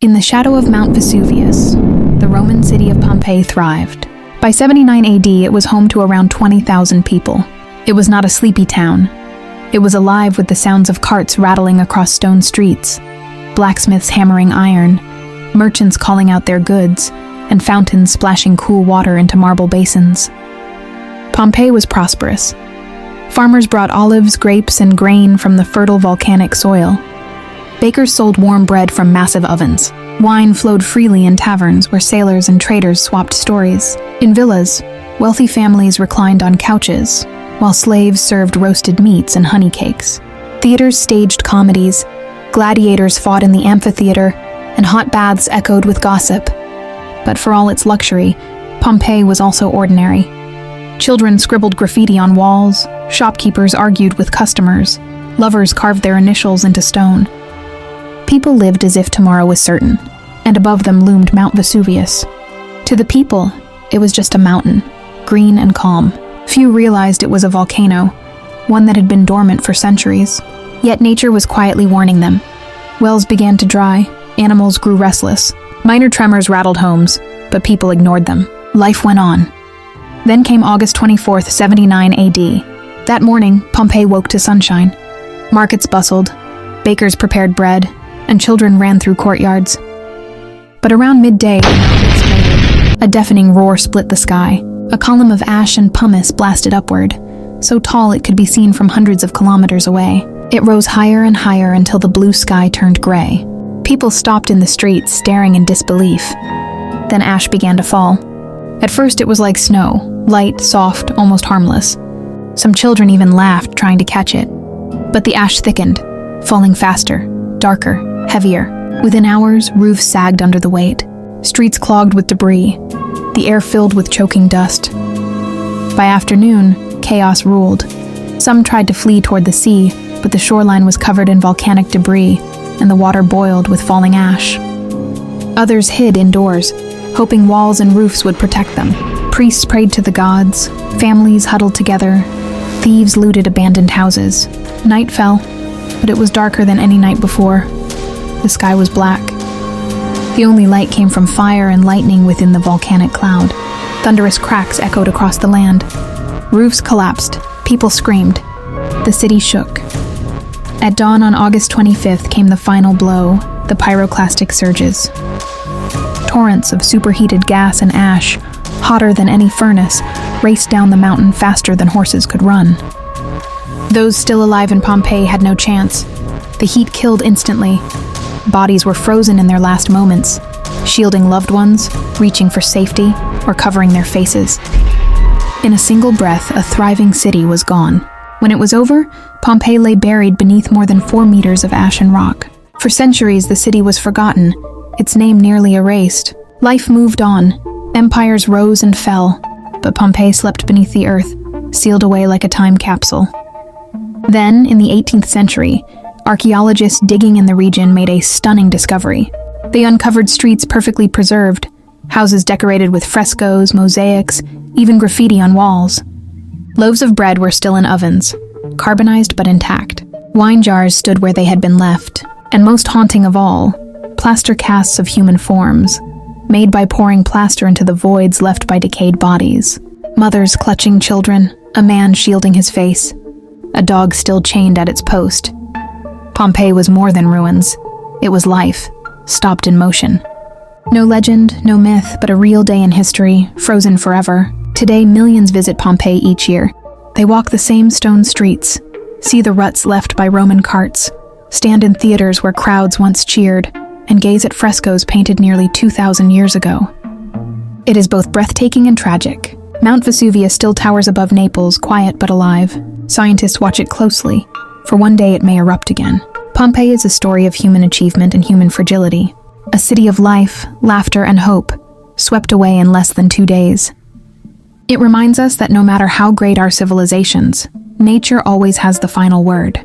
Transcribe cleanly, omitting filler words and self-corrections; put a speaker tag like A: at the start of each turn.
A: In the shadow of Mount Vesuvius, the Roman city of Pompeii thrived. By 79 AD, it was home to around 20,000 people. It was not a sleepy town. It was alive with the sounds of carts rattling across stone streets, blacksmiths hammering iron, merchants calling out their goods, and fountains splashing cool water into marble basins. Pompeii was prosperous. Farmers brought olives, grapes, and grain from the fertile volcanic soil. Bakers sold warm bread from massive ovens. Wine flowed freely in taverns where sailors and traders swapped stories. In villas, wealthy families reclined on couches, while slaves served roasted meats and honey cakes. Theaters staged comedies, gladiators fought in the amphitheater, and hot baths echoed with gossip. But for all its luxury, Pompeii was also ordinary. Children scribbled graffiti on walls, shopkeepers argued with customers, lovers carved their initials into stone. People lived as if tomorrow was certain, and above them loomed Mount Vesuvius. To the people, it was just a mountain, green and calm. Few realized it was a volcano, one that had been dormant for centuries. Yet nature was quietly warning them. Wells began to dry, animals grew restless. Minor tremors rattled homes, but people ignored them. Life went on. Then came August 24th, 79 AD. That morning, Pompeii woke to sunshine. Markets bustled, bakers prepared bread, and children ran through courtyards. But around midday, the mountain exploded. A deafening roar split the sky. A column of ash and pumice blasted upward, so tall it could be seen from hundreds of kilometers away. It rose higher and higher until the blue sky turned gray. People stopped in the streets, staring in disbelief. Then ash began to fall. At first it was like snow, light, soft, almost harmless. Some children even laughed, trying to catch it. But the ash thickened, falling faster, darker, heavier. Within hours, roofs sagged under the weight. Streets clogged with debris. The air filled with choking dust. By afternoon, chaos ruled. Some tried to flee toward the sea, but the shoreline was covered in volcanic debris, and the water boiled with falling ash. Others hid indoors, hoping walls and roofs would protect them. Priests prayed to the gods, families huddled together, thieves looted abandoned houses. Night fell, but it was darker than any night before. The sky was black. The only light came from fire and lightning within the volcanic cloud. Thunderous cracks echoed across the land. Roofs collapsed. People screamed. The city shook. At dawn on August 25th came the final blow, the pyroclastic surges. Torrents of superheated gas and ash, hotter than any furnace, raced down the mountain faster than horses could run. Those still alive in Pompeii had no chance. The heat killed instantly. Bodies were frozen in their last moments, shielding loved ones, reaching for safety, or covering their faces. In a single breath, a thriving city was gone. When it was over, Pompeii lay buried beneath more than 4 meters of ash and rock. For centuries, the city was forgotten, its name nearly erased. Life moved on. Empires rose and fell, but Pompeii slept beneath the earth, sealed away like a time capsule. Then, in the 18th century, archaeologists digging in the region made a stunning discovery. They uncovered streets perfectly preserved, houses decorated with frescoes, mosaics, even graffiti on walls. Loaves of bread were still in ovens, carbonized but intact. Wine jars stood where they had been left, and most haunting of all, plaster casts of human forms, made by pouring plaster into the voids left by decayed bodies. Mothers clutching children, a man shielding his face, a dog still chained at its post. Pompeii was more than ruins. It was life, stopped in motion. No legend, no myth, but a real day in history, frozen forever. Today, millions visit Pompeii each year. They walk the same stone streets, see the ruts left by Roman carts, stand in theaters where crowds once cheered, and gaze at frescoes painted nearly 2,000 years ago. It is both breathtaking and tragic. Mount Vesuvius still towers above Naples, quiet but alive. Scientists watch it closely, for one day it may erupt again. Pompeii is a story of human achievement and human fragility. A city of life, laughter, and hope, swept away in less than 2 days. It reminds us that no matter how great our civilizations, nature always has the final word.